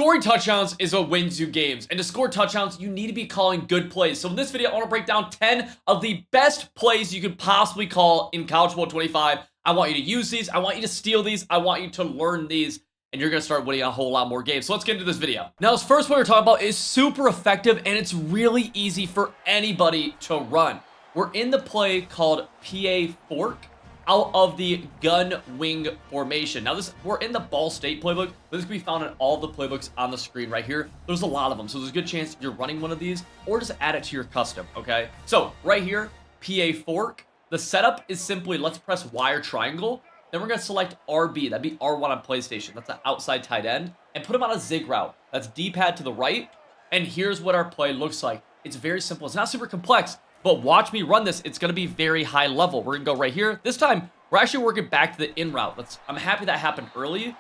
Scoring touchdowns is what wins you games, and to score touchdowns, you need to be calling good plays. So in this video, I want to break down 10 of the best plays you could possibly call in College Football 25. I want you to use these, I want you to steal these, I want you to learn these, and you're going to start winning a whole lot more games. So let's get into this video. Now, this first play we're talking about is super effective, and it's really easy for anybody to run. We're in the play called PA Fork out of the gun wing formation. Now we're in the Ball State playbook, but this can be found in all the playbooks on the screen right here. There's a lot of them, so there's a good chance you're running one of these or just add it to your custom, okay? So right here, PA Fork, the setup is simply let's press Y or triangle, then we're gonna select RB, that'd be R1 on PlayStation, that's an outside tight end, and put him on a zig route. That's D-pad to the right, and here's what our play looks like. It's very simple, it's not super complex, but watch me run this. It's going to be very high level. We're going to go right here. This time, we're actually working back to the in route. I'm happy that happened early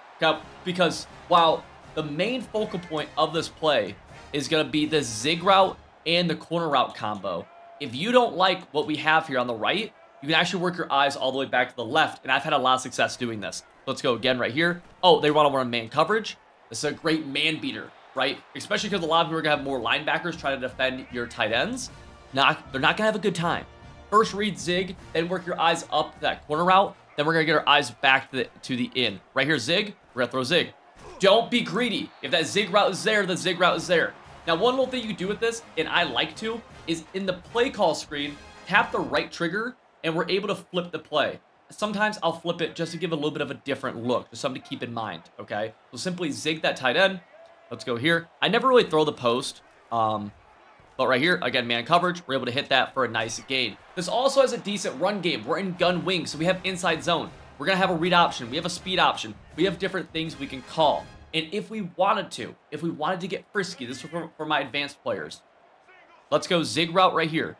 because while the main focal point of this play is going to be the zig route and the corner route combo, if you don't like what we have here on the right, you can actually work your eyes all the way back to the left, and I've had a lot of success doing this. Let's go again right here. Oh, they want to run man coverage. This is a great man beater, right? Especially because a lot of people are going to have more linebackers trying to defend your tight ends. They're not going to have a good time. First read zig, then work your eyes up that corner route. Then we're going to get our eyes back to the in. Right here, zig. We're going to throw zig. Don't be greedy. If that zig route is there, the zig route is there. Now, one little thing you do with this, and I like to, is in the play call screen, tap the right trigger, and we're able to flip the play. Sometimes I'll flip it just to give a little bit of a different look. Just something to keep in mind, okay? So simply zig that tight end. Let's go here. I never really throw the post. But right here, again, man coverage, we're able to hit that for a nice gain. This also has a decent run game. We're in gun wing, so we have inside zone. We're going to have a read option. We have a speed option. We have different things we can call. And if we wanted to get frisky, this is for my advanced players. Let's go zig route right here.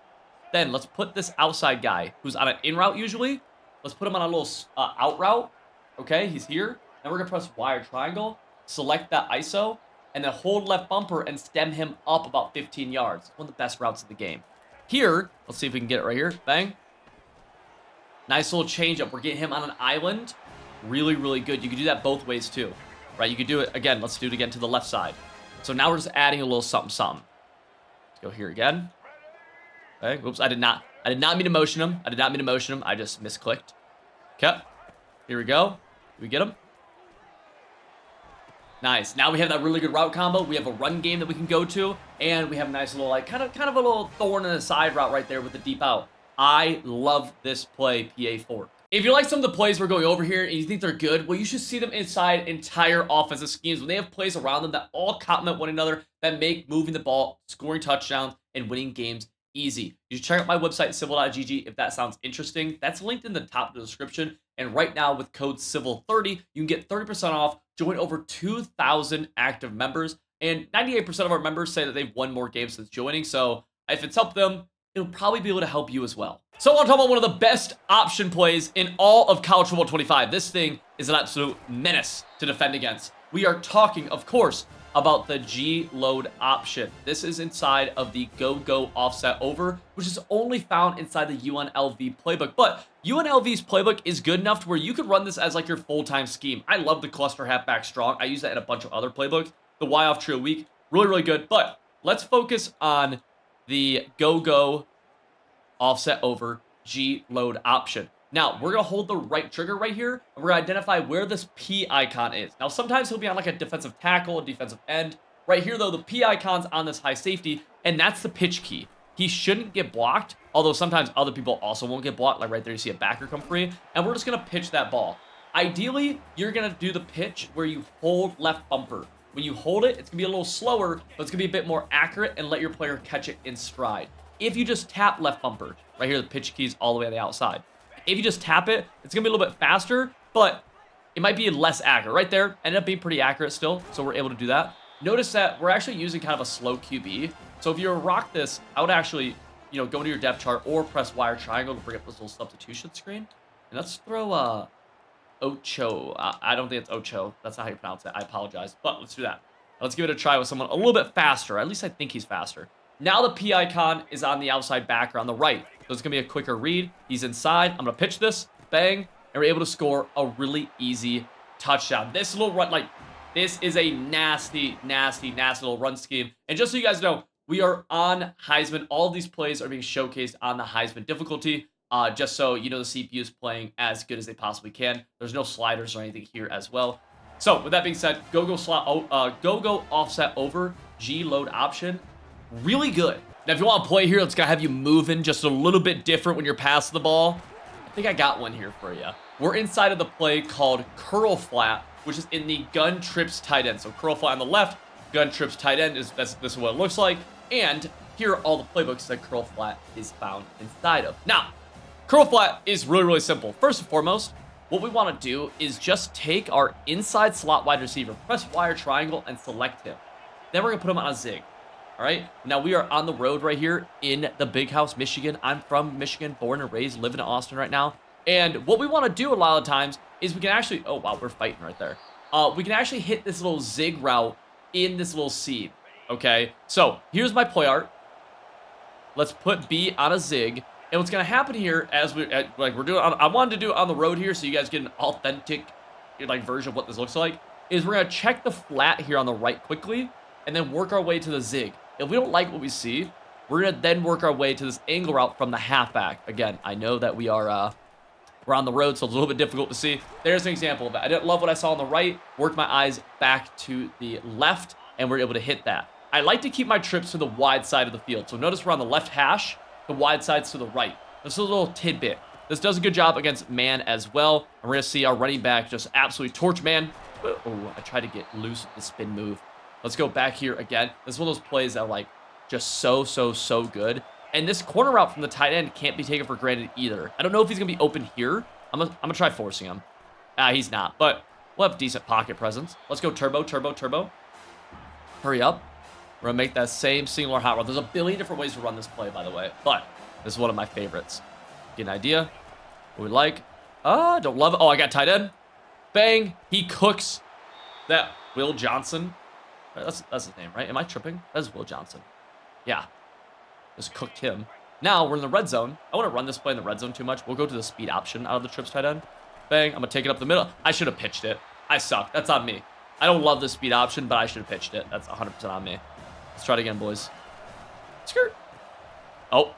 Then let's put this outside guy, who's on an in route usually. Let's put him on a little out route. Okay, he's here. Then we're going to press Y or triangle, select that ISO, and then hold left bumper and stem him up about 15 yards. One of the best routes of the game. Here, let's see if we can get it right here. Bang. Nice little change up. We're getting him on an island. Really, really good. You can do that both ways too. Right, you could do it, again, let's do it again to the left side. So now we're just adding a little something, something. Let's go here again. Okay, whoops, I did not mean to motion him. I just misclicked. Okay, here we go. Did we get him? Nice. Now we have that really good route combo. We have a run game that we can go to, and we have a nice little, like, kind of a little thorn in the side route right there with the deep out. I love this play, PA Fork. If you like some of the plays we're going over here and you think they're good, well, you should see them inside entire offensive schemes when they have plays around them that all complement one another, that make moving the ball, scoring touchdowns, and winning games easy. You should check out my website, civil.gg, if that sounds interesting. That's linked in the top of the description. And right now, with code CIVIL30, you can get 30% off. Join over 2,000 active members. And 98% of our members say that they've won more games since joining. So if it's helped them, it'll probably be able to help you as well. So I want to talk about one of the best option plays in all of College Football 25. This thing is an absolute menace to defend against. We are talking, of course, about the G-load option. This is inside of the go-go offset over, which is only found inside the UNLV playbook. But UNLV's playbook is good enough to where you could run this as like your full-time scheme. I love the cluster halfback strong. I use that in a bunch of other playbooks. The Y-off trio weak, really, really good. But let's focus on the go-go offset over G-load option. Now, we're going to hold the right trigger right here, and we're going to identify where this P icon is. Now, sometimes he'll be on like a defensive tackle, a defensive end. Right here, though, the P icon's on this high safety, and that's the pitch key. He shouldn't get blocked, although sometimes other people also won't get blocked. Like right there, you see a backer come free, and we're just going to pitch that ball. Ideally, you're going to do the pitch where you hold left bumper. When you hold it, it's going to be a little slower, but it's going to be a bit more accurate and let your player catch it in stride. If you just tap left bumper, right here, the pitch key's all the way on the outside. If you just tap it, it's going to be a little bit faster, but it might be less accurate. Right there, ended up being pretty accurate still, so we're able to do that. Notice that we're actually using kind of a slow QB. So if you were to rock this, I would actually, go into your depth chart or press Y or triangle to bring up this little substitution screen. And let's throw Ocho. I don't think it's Ocho. That's not how you pronounce it. I apologize, but let's do that. Let's give it a try with someone a little bit faster. At least I think he's faster. Now the P icon is on the outside backer on the right. So it's going to be a quicker read. He's inside. I'm going to pitch this. Bang. And we're able to score a really easy touchdown. This little run, like, This is a nasty, nasty, nasty little run scheme. And just so you guys know, we are on Heisman. All of these plays are being showcased on the Heisman difficulty. Just so you know the CPU is playing as good as they possibly can. There's no sliders or anything here as well. So with that being said, go offset over G load option. Really good. Now, if you want to play here, it's going to have you moving just a little bit different when you're passing the ball. I think I got one here for you. We're inside of the play called curl flat, which is in the gun trips tight end. So curl flat on the left, gun trips tight end, this is what it looks like. And here are all the playbooks that curl flat is found inside of. Now, curl flat is really, really simple. First and foremost, what we want to do is just take our inside slot wide receiver, press wire triangle, and select him. Then we're going to put him on a zig. All right, now we are on the road right here in the big house, Michigan. I'm from Michigan, born and raised, living in Austin right now. And what we want to do a lot of times is we can actually, oh wow, we're fighting right there. We can actually hit this little zig route in this little seed, okay? So here's my play art. Let's put B on a zig. And what's going to happen here as we're doing, I wanted to do it on the road here so you guys get an authentic version of what this looks like, is we're going to check the flat here on the right quickly and then work our way to the zig. If we don't like what we see, we're going to then work our way to this angle route from the halfback. Again, I know that we're on the road, so it's a little bit difficult to see. There's an example of that. I didn't love what I saw on the right, worked my eyes back to the left, and we're able to hit that. I like to keep my trips to the wide side of the field. So notice we're on the left hash, the wide side's to the right. This is a little tidbit. This does a good job against man as well. And we're going to see our running back just absolutely torch man. Oh, I tried to get loose with the spin move. Let's go back here again. This is one of those plays that are just so good. And this corner route from the tight end can't be taken for granted either. I don't know if he's going to be open here. I'm gonna try forcing him. He's not, but we'll have decent pocket presence. Let's go turbo. Hurry up. We're going to make that same singular hot run. There's a billion different ways to run this play, by the way, but this is one of my favorites. Get an idea? What we like? Don't love it. Oh, I got tight end. Bang. He cooks that Will Johnson. That's his name, right? Am I tripping? That's Will Johnson. Yeah. Just cooked him. Now we're in the red zone. I want to run this play in the red zone too much. We'll go to the speed option out of the trips tight end. Bang. I'm going to take it up the middle. I should have pitched it. I suck. That's on me. I don't love the speed option, but I should have pitched it. That's 100% on me. Let's try it again, boys. Skirt. Oh.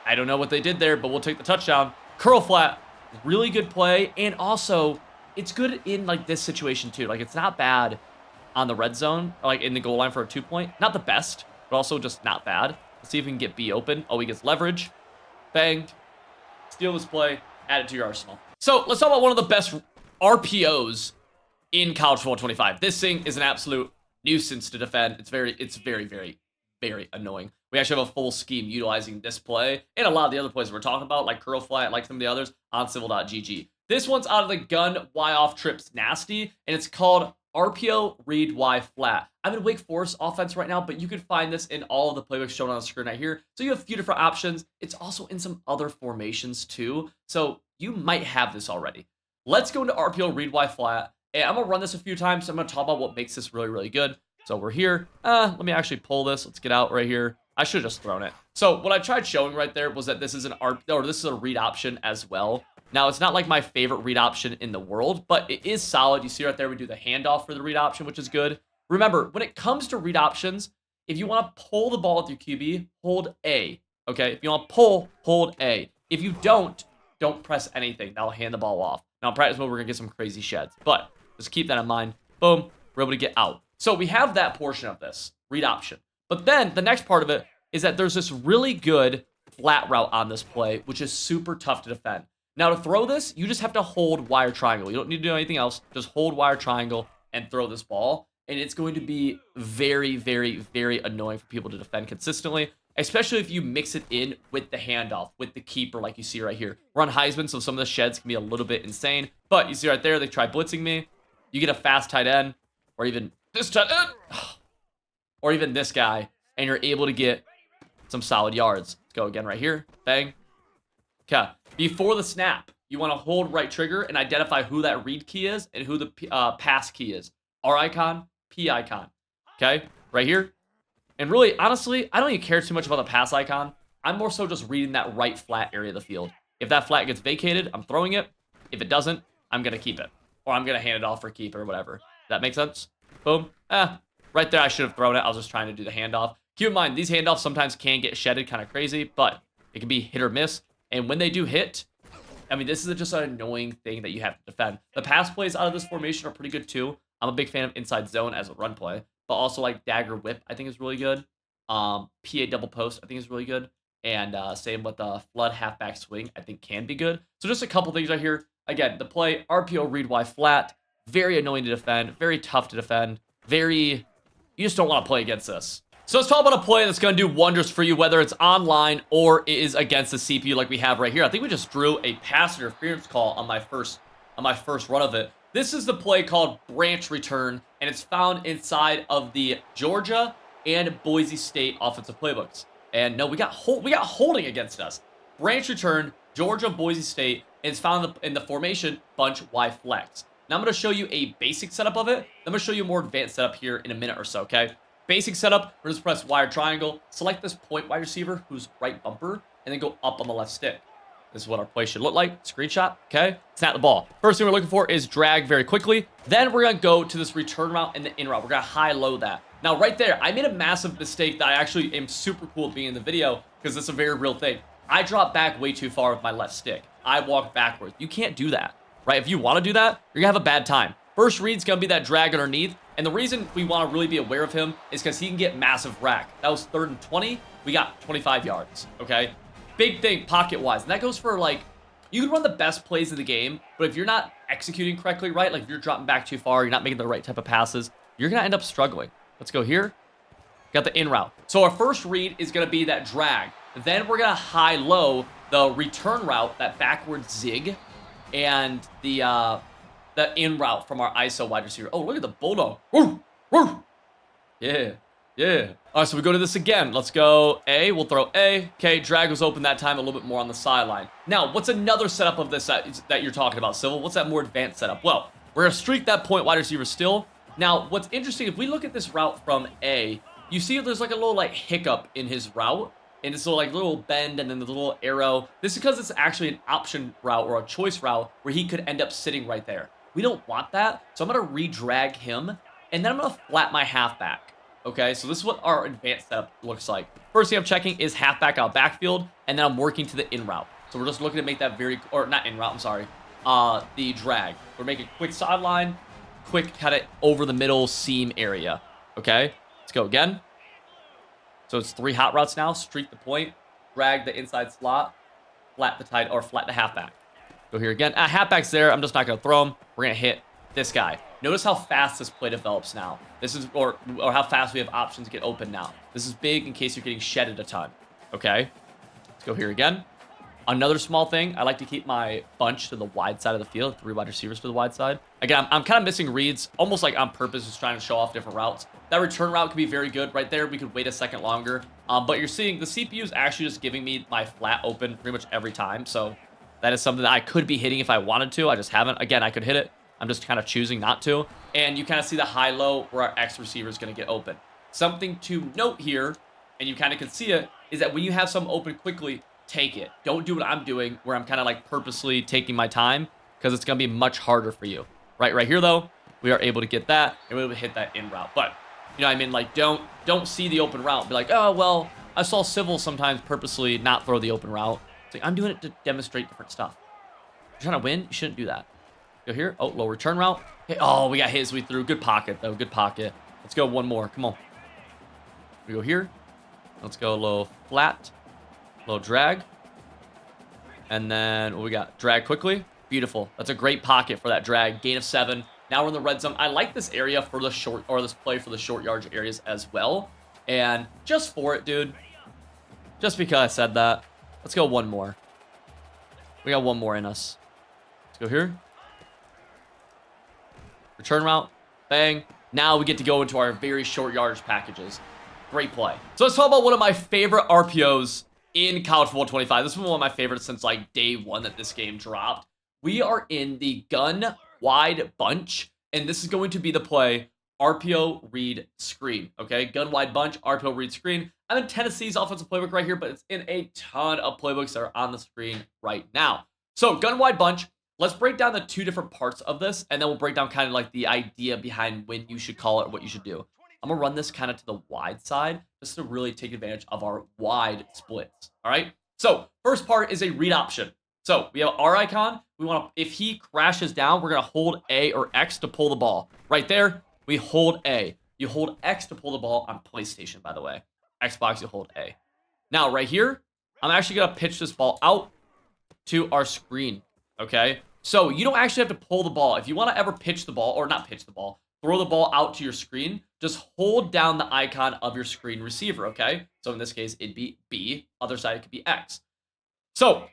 I don't know what they did there, but we'll take the touchdown. Curl flat. Really good play. And also, it's good in this situation too. It's not bad on the red zone, in the goal line for a 2-point. Not the best, but also just not bad. Let's see if we can get B open. Oh, he gets leverage. Bang. Steal this play. Add it to your arsenal. So let's talk about one of the best RPOs in college football 25. This thing is an absolute nuisance to defend. It's very annoying. We actually have a full scheme utilizing this play and a lot of the other plays we're talking about, like curl flat, like some of the others, on civil.gg. This one's out of the gun Y off trips nasty, and it's called RPO Read Y Flat. I'm in Wake Forest offense right now, but you can find this in all of the playbooks shown on the screen right here. So you have a few different options. It's also in some other formations too. So you might have this already. Let's go into RPO Read Y Flat. And I'm going to run this a few times. So I'm going to talk about what makes this really good. So we're here. Let me actually pull this. Let's get out right here. I should have just thrown it. So what I tried showing right there was that this is this is a read option as well. Now, it's not my favorite read option in the world, but it is solid. You see right there, we do the handoff for the read option, which is good. Remember, when it comes to read options, if you want to pull the ball with your QB, hold A. Okay? If you want to pull, hold A. If you don't press anything. That'll hand the ball off. Now, in practice mode, we're going to get some crazy sheds, but just keep that in mind. Boom. We're able to get out. So we have that portion of this read option. But then the next part of it is that there's this really good flat route on this play, which is super tough to defend. Now, to throw this, you just have to hold wire triangle. You don't need to do anything else. Just hold wire triangle and throw this ball. And it's going to be very annoying for people to defend consistently, especially if you mix it in with the handoff, with the keeper like you see right here. We're on Heisman, so some of the sheds can be a little bit insane. But you see right there, they try blitzing me. You get a fast tight end, or even this tight end, or even this guy, and you're able to get some solid yards. Let's go again right here. Bang. Okay. Before the snap, you want to hold right trigger and identify who that read key is and who the pass key is. R icon, P icon. Okay? Right here. And really, honestly, I don't even care too much about the pass icon. I'm more so just reading that right flat area of the field. If that flat gets vacated, I'm throwing it. If it doesn't, I'm going to keep it. or I'm going to hand it off for keep or whatever. Does that make sense? Boom. Right there, I should have thrown it. I was just trying to do the handoff. Keep in mind, these handoffs sometimes can get shedded kind of crazy, but it can be hit or miss. And when they do hit, I mean, this is just an annoying thing that you have to defend. The pass plays out of this formation are pretty good too. I'm a big fan of inside zone as a run play, but also like dagger whip, I think is really good. PA double post, I think is really good. And same with the flood halfback swing, I think can be good. So just a couple things right here. Again, the play RPO Read Y Flat, very annoying to defend, very tough to defend, you just don't want to play against this. So let's talk about a play that's going to do wonders for you, whether it's online or it is against the CPU like we have right here. I think we just drew a pass interference call on my first run of it. This is the play called branch return, and it's found inside of the Georgia and Boise State offensive playbooks. And no, we got holding against us. Branch return, Georgia, Boise State, and it's found in the formation bunch Y flex. Now I'm going to show you a basic setup of it. I'm going to show you a more advanced setup here in a minute or so, okay? Basic setup, we're just press wide triangle, select this point wide receiver who's right bumper, and then go up on the left stick. This is what our play should look like. Screenshot, okay? Snap the ball. First thing we're looking for is drag very quickly. Then we're going to go to this return route and the in route. We're going to high-low that. Now, right there, I made a massive mistake that I actually am super cool at being in the video because it's a very real thing. I dropped back way too far with my left stick. I walked backwards. You can't do that, right? If you want to do that, you're going to have a bad time. First read's going to be that drag underneath. And the reason we want to really be aware of him is because he can get massive rack. That was 3rd and 20. We got 25 yards, okay? Big thing pocket-wise. And that goes for, like, you can run the best plays in the game, but if you're not executing correctly, right, like if you're dropping back too far, you're not making the right type of passes, you're going to end up struggling. Let's go here. Got the in route. So our first read is going to be that drag. Then we're going to high-low the return route, that backward zig, and the in route from our ISO wide receiver. Oh, look at the bulldog. Woo, woo. Yeah, yeah. All right, so we go to this again. Let's go A. We'll throw A. Okay, drag was open that time, a little bit more on the sideline. Now, what's another setup of this that you're talking about, Civil? What's that more advanced setup? Well, we're going to streak that point wide receiver still. Now, what's interesting, if we look at this route from A, you see there's like a little like hiccup in his route. And it's like little bend and then the little arrow. This is because it's actually an option route or a choice route where he could end up sitting right there. We don't want that, so I'm going to re-drag him, and then I'm going to flat my halfback. Okay, so this is what our advanced setup looks like. First thing I'm checking is halfback out backfield, and then I'm working to the in route. So we're just looking to make that not in route, I'm sorry, the drag. We're making quick sideline, quick kind of over the middle seam area. Okay, let's go again. So it's 3 hot routes now. Streak the point, drag the inside slot, flat the tight or flat the halfback. Go here again. Halfback's there. I'm just not going to throw him. We're going to hit this guy. Notice how fast this play develops now. This is, or how fast we have options get open now. This is big in case you're getting shedded a ton. Okay. Let's go here again. Another small thing, I like to keep my bunch to the wide side of the field, 3 wide receivers to the wide side. Again, I'm kind of missing reads, almost like on purpose, just trying to show off different routes. That return route could be very good. Right there, we could wait a second longer. But you're seeing the CPU is actually just giving me my flat open pretty much every time. So that is something that I could be hitting if I wanted to. I just haven't. Again, I could hit it. I'm just kind of choosing not to. And you kind of see the high-low where our X receiver is going to get open. Something to note here, and you kind of can see it, is that when you have some open quickly, take it. Don't do what I'm doing, where I'm kind of like purposely taking my time, because it's going to be much harder for you. Right here, though, we are able to get that, and we're able to hit that in route. But, you know what I mean? Like, don't see the open route. Be like, oh, well, I saw Civil sometimes purposely not throw the open route. It's like, I'm doing it to demonstrate different stuff. If you're trying to win, you shouldn't do that. Go here. Oh, low return route. Hey, oh, we got hit as we threw. Good pocket, though. Good pocket. Let's go one more. Come on. We go here. Let's go low flat. Low drag. And then what we got? Drag quickly. Beautiful. That's a great pocket for that drag. Gain of 7. Now we're in the red zone. I like this area for the short, or this play for the short yardage areas as well. And just for it, dude. Just because I said that. Let's go one more. We got one more in us. Let's go here. Return route. Bang. Now we get to go into our very short yardage packages. Great play. So let's talk about one of my favorite RPOs in College Football 25. This has been one of my favorites since like day 1 that this game dropped. We are in the gun wide bunch, and this is going to be the play RPO Read Screen. Okay, gun wide bunch, RPO Read Screen. I'm in Tennessee's offensive playbook right here, but it's in a ton of playbooks that are on the screen right now. So gun wide bunch, let's break down the two different parts of this, and then we'll break down kind of like the idea behind when you should call it or what you should do. I'm gonna run this kind of to the wide side just to really take advantage of our wide splits. All right. So first part is a read option. So we have our icon. We want to, if he crashes down, we're gonna hold A or X to pull the ball. Right there, we hold A. You hold X to pull the ball on PlayStation, by the way. Xbox, you hold A. Now right here, I'm actually gonna pitch this ball out to our screen. Okay. So you don't actually have to pull the ball. If you want to ever pitch the ball, or not pitch the ball, throw the ball out to your screen, just hold down the icon of your screen receiver, okay? So in this case, it'd be B. Other side, it could be X. So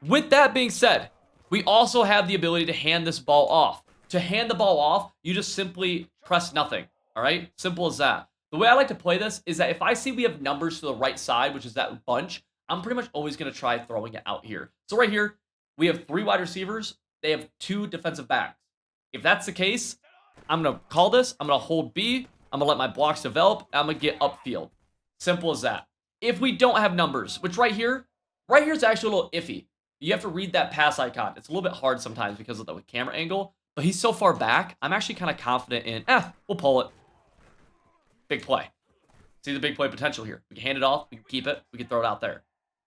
with that being said, we also have the ability to hand this ball off. To hand the ball off, you just simply press nothing, all right? Simple as that. The way I like to play this is that if I see we have numbers to the right side, which is that bunch, I'm pretty much always going to try throwing it out here. So right here, we have 3 wide receivers. They have 2 defensive backs. If that's the case, I'm going to call this. I'm going to hold B. I'm going to let my blocks develop. I'm going to get upfield. Simple as that. If we don't have numbers, which right here is actually a little iffy. You have to read that pass icon. It's a little bit hard sometimes because of the camera angle, but he's so far back. I'm actually kind of confident in, we'll pull it. Big play. See the big play potential here. We can hand it off. We can keep it. We can throw it out there.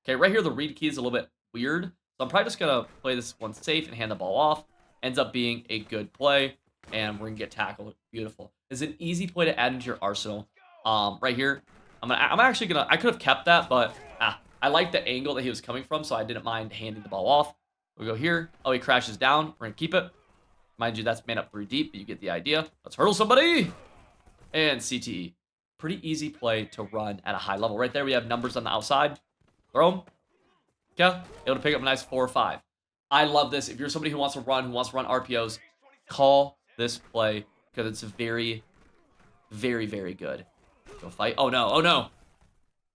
Okay, right here, the read key is a little bit weird. So I'm probably just going to play this one safe and hand the ball off. Ends up being a good play, and we're going to get tackled. Beautiful. It's an easy play to add into your arsenal. Right here, I'm actually going to, I could have kept that, but I like the angle that he was coming from, so I didn't mind handing the ball off. We go here. Oh, he crashes down. We're going to keep it. Mind you, that's man up 3 deep, but you get the idea. Let's hurdle somebody. And CTE. Pretty easy play to run at a high level. Right there, we have numbers on the outside. Throw them. Okay. Able to pick up a nice 4 or 5. I love this. If you're somebody who wants to run RPOs, call this play because it's very, very, very good. Go fight. Oh, no. Oh, no.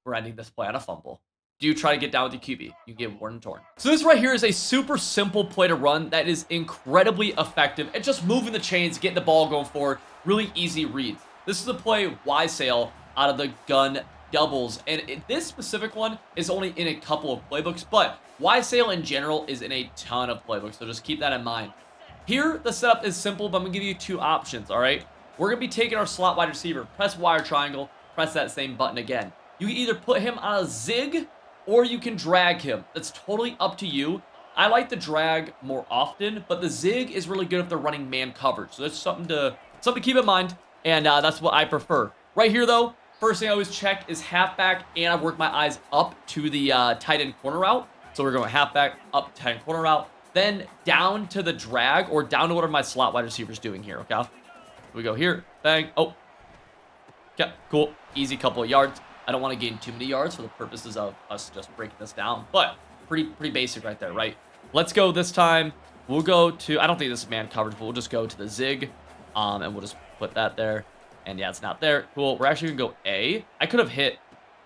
We're ending this play on a fumble. Do you try to get down with your QB? You get worn and torn. So this right here is a super simple play to run that is incredibly effective at just moving the chains, getting the ball going forward. Really easy reads. This is a play Y sail out of the gun doubles. And this specific one is only in a couple of playbooks, but Y sail in general is in a ton of playbooks. So just keep that in mind. Here, the setup is simple, but I'm going to give you 2 options, all right? We're going to be taking our slot wide receiver, press Y or triangle, press that same button again. You can either put him on a zig or you can drag him. That's totally up to you. I like the drag more often, but the zig is really good if they're running man coverage. So that's something to keep in mind, and that's what I prefer. Right here, though, first thing I always check is halfback, and I work my eyes up to the tight end corner route. So we're going halfback, up tight end corner route, then down to the drag, or down to whatever my slot wide receiver is doing here, okay? We go here, bang, oh. Okay, cool, easy couple of yards. I don't want to gain too many yards for the purposes of us just breaking this down, but pretty basic right there, right? Let's go this time. We'll go to, I don't think this is man coverage, but we'll just go to the zig, and we'll just put that there. And yeah, it's not there. Cool. We're actually going to go A. I could have hit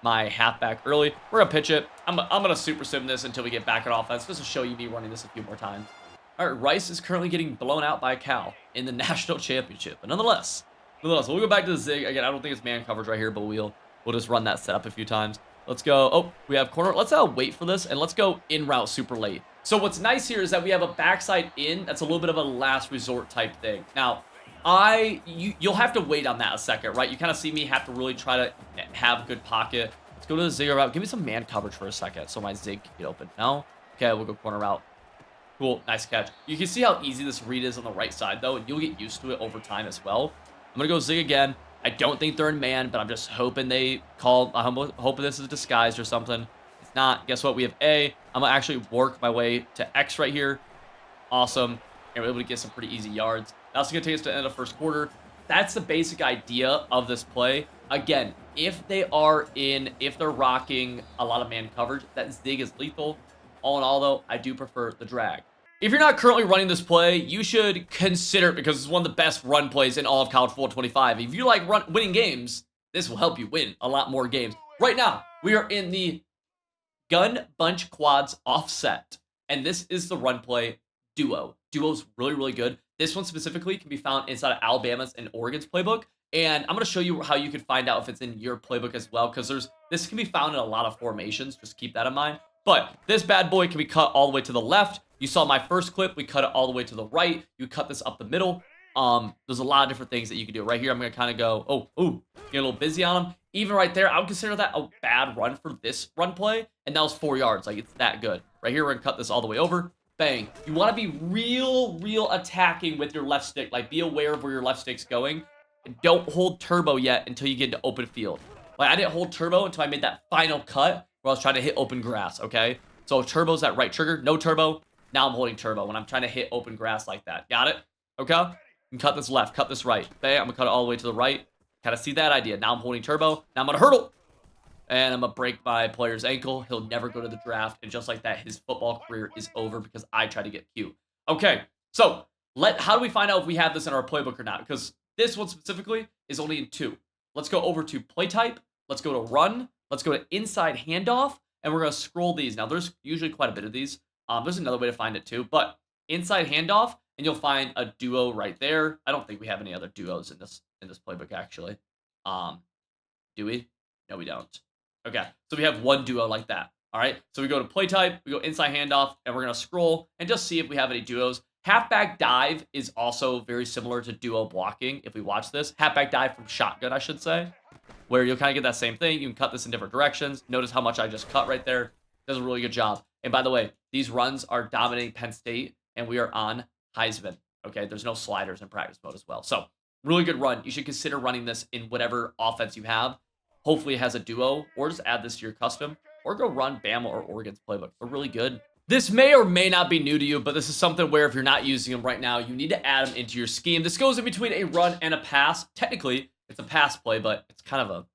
my halfback early. We're going to pitch it. I'm going to super sim this until we get back on offense, just to show you me running this a few more times. All right, Rice is currently getting blown out by Cal in the national championship, but nonetheless, we'll go back to the zig. Again, I don't think it's man coverage right here, but we'll just run that setup a few times. Let's go. Oh, we have corner. Let's wait for this, and let's go in route super late. So what's nice here is that we have a backside in. That's a little bit of a last resort type thing. Now, you'll have to wait on that a second, right? You kind of see me have to really try to have good pocket. Let's go to the zig route. Give me some man coverage for a second so my zig can get open. No? Okay, we'll go corner route. Cool. Nice catch. You can see how easy this read is on the right side, though, and you'll get used to it over time as well. I'm going to go zig again. I don't think they're in man, but I'm just hoping they call. I'm hoping this is disguised or something. It's not. Guess what? We have A. I'm going to actually work my way to X right here. Awesome. And we're able to get some pretty easy yards. That's going to take us to the end of first quarter. That's the basic idea of this play. Again, if they're rocking a lot of man coverage, that zig is lethal. All in all, though, I do prefer the drag. If you're not currently running this play, you should consider it because it's one of the best run plays in all of college football 25. If you like winning games, this will help you win a lot more games. Right now, we are in the gun bunch quads offset, and this is the run play duo. Duo's really, really good. This one specifically can be found inside of Alabama's and Oregon's playbook, and I'm going to show you how you can find out if it's in your playbook as well, because this can be found in a lot of formations. Just keep that in mind. But this bad boy can be cut all the way to the left. You saw my first clip. We cut it all the way to the right. You cut this up the middle. There's a lot of different things that you can do. Right here, I'm going to kind of go, get a little busy on him. Even right there, I would consider that a bad run for this run play. And that was 4 yards. Like, it's that good. Right here, we're going to cut this all the way over. Bang. You want to be real attacking with your left stick. Like, be aware of where your left stick's going. And don't hold turbo yet until you get into open field. Like, I didn't hold turbo until I made that final cut where I was trying to hit open grass, okay? So turbo's that right trigger. No turbo. Now I'm holding turbo when I'm trying to hit open grass like that. Got it? Okay? You can cut this left, cut this right. Bam, I'm going to cut it all the way to the right. Kind of see that idea. Now I'm holding turbo. Now I'm going to hurdle. And I'm going to break my player's ankle. He'll never go to the draft. And just like that, his football career is over because I tried to get cute. Okay, so how do we find out if we have this in our playbook or not? Because this one specifically is only in 2. Let's go over to play type. Let's go to run. Let's go to inside handoff. And we're going to scroll these. Now, there's usually quite a bit of these. There's another way to find it too. But inside handoff, and you'll find a duo right there. I don't think we have any other duos in this playbook, actually. Do we? No, we don't. Okay, so we have one duo like that. All right, so we go to play type, we go inside handoff, and we're going to scroll and just see if we have any duos. Halfback dive is also very similar to duo blocking if we watch this. Halfback dive from shotgun, I should say, where you'll kind of get that same thing. You can cut this in different directions. Notice how much I just cut right there. Does a really good job. And by the way, these runs are dominating Penn State, and we are on Heisman. Okay, there's no sliders in practice mode as well. So, really good run. You should consider running this in whatever offense you have. Hopefully it has a duo, or just add this to your custom, or go run Bama or Oregon's playbook. They're really good. This may or may not be new to you, but this is something where if you're not using them right now, you need to add them into your scheme. This goes in between a run and a pass. Technically, it's a pass play, but it's kind of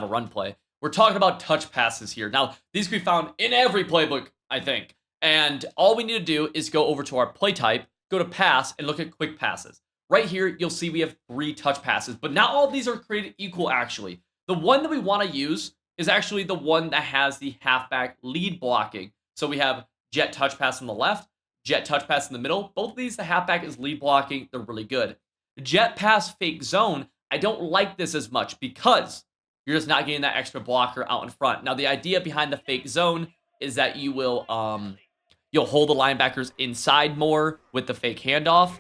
a run play. We're talking about touch passes here. Now, these can be found in every playbook, I think. And all we need to do is go over to our play type, go to pass, and look at quick passes. Right here, you'll see we have 3 touch passes, but not all of these are created equal, actually. The one that we want to use is actually the one that has the halfback lead blocking. So we have jet touch pass on the left, jet touch pass in the middle. Both of these, the halfback is lead blocking. They're really good. Jet pass fake zone, I don't like this as much because you're just not getting that extra blocker out in front. Now, the idea behind the fake zone is that you will, you'll hold the linebackers inside more with the fake handoff.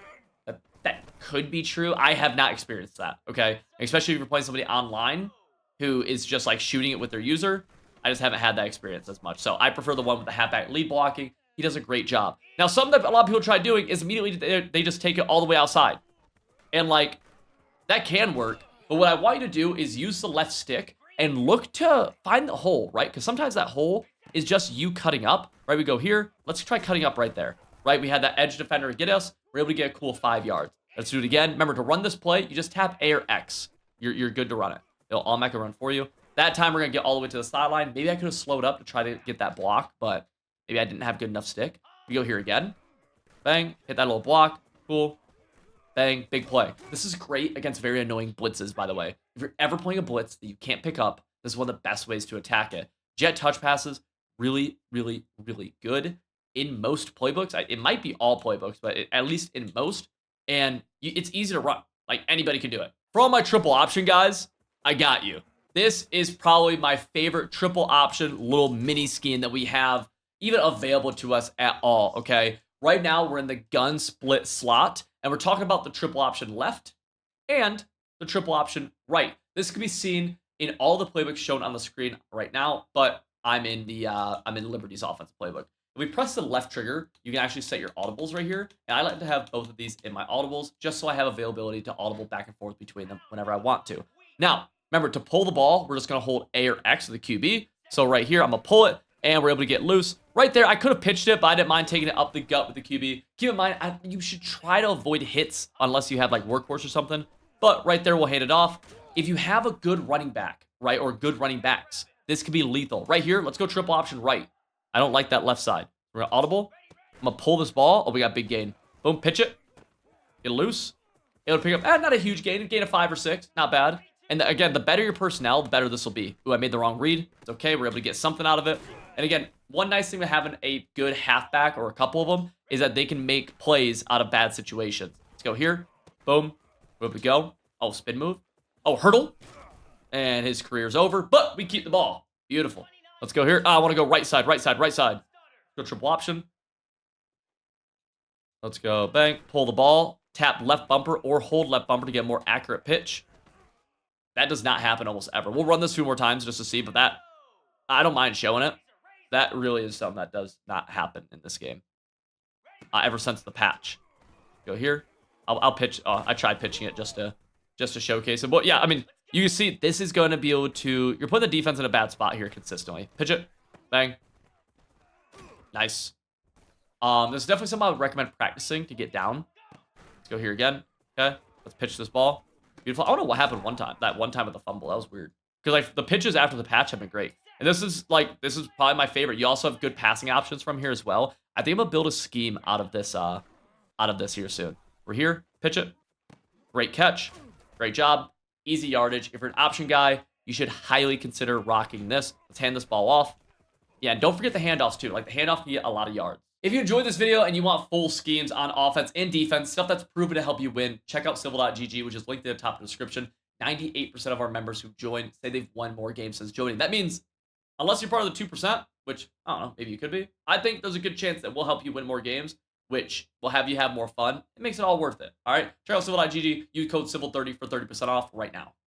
That could be true. I have not experienced that, okay? Especially if you're playing somebody online who is just like shooting it with their user. I just haven't had that experience as much. So I prefer the one with the halfback lead blocking. He does a great job. Now, something that a lot of people try doing is immediately they just take it all the way outside. And like, that can work. But what I want you to do is use the left stick and look to find the hole, right? Because sometimes that hole is just you cutting up, right? We go here. Let's try cutting up right there, right? We had that edge defender get us. We're able to get a cool 5 yards. Let's do it again. Remember, to run this play, you just tap A or X. You're good to run it. It'll automatically run for you. That time, we're going to get all the way to the sideline. Maybe I could have slowed up to try to get that block, but maybe I didn't have good enough stick. We go here again. Bang. Hit that little block. Cool. Bang. Big play. This is great against very annoying blitzes, by the way. If you're ever playing a blitz that you can't pick up, this is one of the best ways to attack it. Jet touch passes, really good in most playbooks. It might be all playbooks, but at least in most. And it's easy to run. Like, anybody can do it. For all my triple option guys, I got you. This is probably my favorite triple option little mini scheme that we have even available to us at all, okay? Right now, we're in the gun split slot, and we're talking about the triple option left and the triple option right. This can be seen in all the playbooks shown on the screen right now, but I'm in Liberty's offensive playbook. If we press the left trigger, you can actually set your audibles right here, and I like to have both of these in my audibles just so I have availability to audible back and forth between them whenever I want to. Now, remember, to pull the ball, we're just going to hold A or X with the QB. So right here, I'm going to pull it, and we're able to get loose. Right there, I could have pitched it, but I didn't mind taking it up the gut with the QB. Keep in mind, you should try to avoid hits unless you have like workhorse or something. But right there, we'll hand it off. If you have a good running back, right, or good running backs, this could be lethal. Right here, let's go triple option right. I don't like that left side. We're going to audible. I'm going to pull this ball. Oh, we got big gain. Boom, pitch it. Get it loose. It'll pick up, not a huge gain. Gain of 5 or 6. Not bad. And again, the better your personnel, the better this will be. Ooh, I made the wrong read. It's okay. We're able to get something out of it. And again, one nice thing with having a good halfback or a couple of them is that they can make plays out of bad situations. Let's go here. Boom. Where we go? Oh, spin move. Oh, hurdle. And his career's over, but we keep the ball. Beautiful. Let's go here. I want to go right side, right side, right side. Go triple option. Let's go. Bang. Pull the ball. Tap left bumper or hold left bumper to get a more accurate pitch. That does not happen almost ever. We'll run this 2 more times just to see, but that, I don't mind showing it. That really is something that does not happen in this game. Ever since the patch. Go here. I'll pitch. I tried pitching it just to showcase it. But yeah, I mean, you can see this is going to be able to. You're putting the defense in a bad spot here consistently. Pitch it. Bang. Nice. There's definitely something I would recommend practicing to get down. Let's go here again. Okay. Let's pitch this ball. Beautiful. I don't know what happened one time. That one time with the fumble. That was weird. Because like the pitches after the patch have been great. And this is probably my favorite. You also have good passing options from here as well. I think I'm gonna build a scheme out of this here soon. We're here, pitch it. Great catch. Great job. Easy yardage. If you're an option guy, you should highly consider rocking this. Let's hand this ball off. Yeah, and don't forget the handoffs too. Like the handoff can get a lot of yards. If you enjoyed this video and you want full schemes on offense and defense, stuff that's proven to help you win, check out civil.gg, which is linked in the top of the description. 98% of our members who join say they've won more games since joining. That means, unless you're part of the 2%, which, I don't know, maybe you could be, I think there's a good chance that we'll help you win more games, which will have you have more fun. It makes it all worth it. All right? Check out civil.gg. Use code CIVIL30 for 30% off right now.